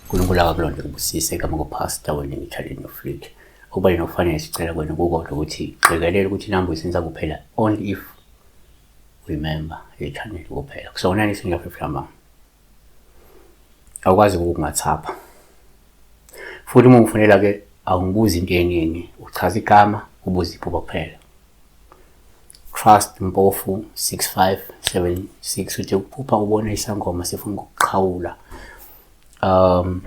uNkulunkulu akakulonde kubusise kama kupastor wena ngithaleni nofleet ukuba inokufanele sicela kwena kukodwa ukuthi qikelele ukuthi inamba isenza kuphela only if remember i-channel kuphela kusona nisingafifama awukwazi ukungathapha futhi uma ungifonela ke awungibuzi into eningi uchaza igama ubuza iphupho kuphela Trust Mpofu 6576 uthi ukuphupha ubona isangoma sifuna ukuqhawula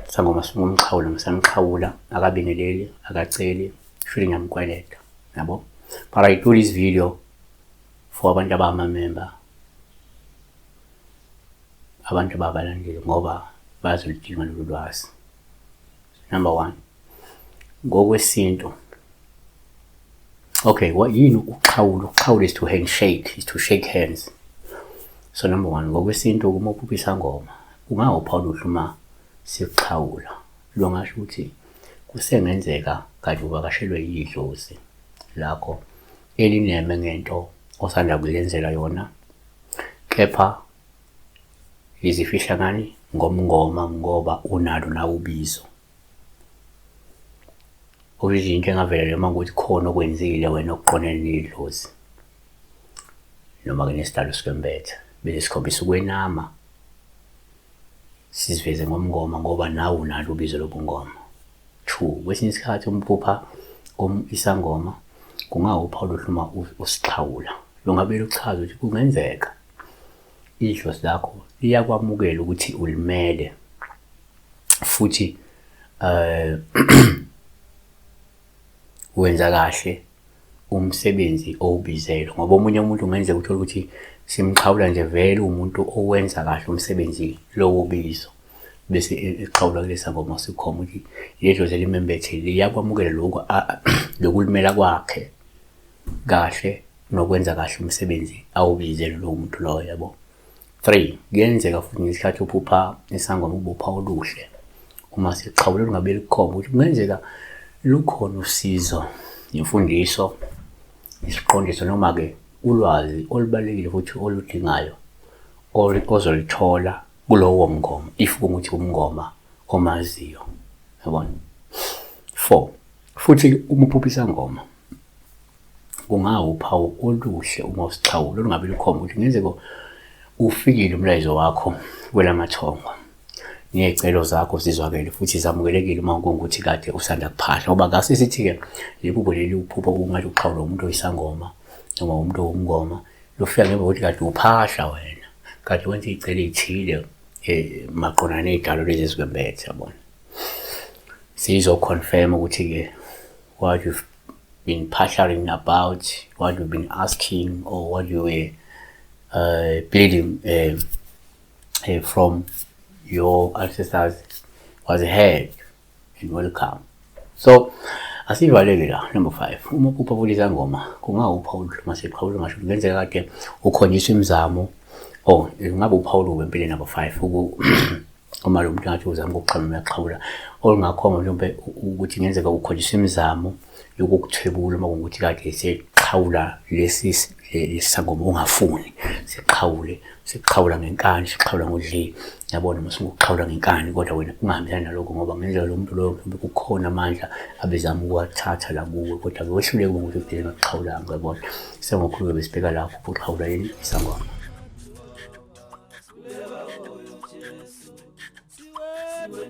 sangoma sifuna umqhawula ngisamqhawula akabingeleli akaceli futhi ngiyamkweleta yabo but I do this video for abantu abama-member abantu ababalandeli ngoba bazolidinga lolu lwazi. Number 1 ngokwesintu. Okay, what yini uqhawula? Uqhawula is to handshake, is to shake hands. So number 1 ngokwesintu uma uphupha isangoma ungawuphawu uma siqhawula lo ngasho ukuthi kusengenzeka kade uvakashelwe yidlozi lakho elineme ngento osanda kulenzela yona kepha izifihla ngani ngomngoma ngoba unalo na ubizo oyizinto engavela uma ukuthi khona okwenzile wena okuqonene nedlozi noma ke nesidalo sikwembethe bese sikhombisa ukwenama siziveze ngomngoma ngoba nawe unalo ubizo lobungoma. 2 kwesinye isikhathi umphupha isangoma kungawuphawu uma usiqhawula lo ngabe luchaza ukuthi kungenzeka idlozi lakho liyakwamukela ukuthi ulimele futhi wenza kahle umsebenzi owubizelo ngoba omunye umuntu ungenzeka uthola ukuthi simqhawula nje vele umuntu owenza kahle umsebenzi lo wobizo bese eqhawula kulesa ngoma sikhoma ukuthi yedlozi elimembethe liyakwamukela lokho lokulimela kwakhe kahle nokwenza kahle umsebenzi awubizelo lo muntu lo yabo. 3 kuyenzeka futhi ngesikhathi uphupha isangoma ubupha oluhle uma siqhawula lungabe likhomba ukuthi kungenzeka lukhona usizo imfundiso isiqondiso noma ke ulwazi olubalekile futhi oludingayo ozolithola kulowo mngoma if ukuthi umngoma omaziyo yabona. 4 futhi uma uphupha isangoma kungawuphawu oluhle uma usiqhawula lungabe likhomba ukuthi kungenzeka ufikile umlayezo wakho kwelamathongo nezicelo zakho sizwakele futhi zamukelekile uma kungukuthi kade usanda kuphahla ngoba ngase sithi ke lebubo leli uphupha kungathi uqhawula umuntu oyisangoma noma umuntu owumngoma lofika ngemva kokuthi kade uphahla wena kade wenza izicelo ezithile maqonana nezidalo lezi esikwembethe yabona sizo confirm ukuthi ke what you've been passionate about, what you've been asking or what you were pleading from your ancestors was heard and welcome. So asivaleke la. Number 5 uma uphupha kulisa ngoma kungawuphawu masiqhawula ngasho kungenzeka kade ukhonyiswa imizamo ngabe uPaul wempilo. Number 5 uma lo muntu ngathi uzama ukuqhawula olungakhoma mhlawumbe ukuthi ngenzeka ukhonyiswa imizamo yokukuthwebula uma ukuthi kade seqhawula lesisangoma ungafuni siqhawula ngenkani siqhawula ngodli yabona mase ukuqhawula ngenkani kodwa wena ungahambisani nalokho ngoba ngenzeka lo muntu lo kukhona amandla abezama ukwathatha la kuwe kodwa wehluleke ukuthi ubheke ngaqhawula ngiyabona sengokhuluke besibheka lapho uqhawula isangoma. When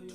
you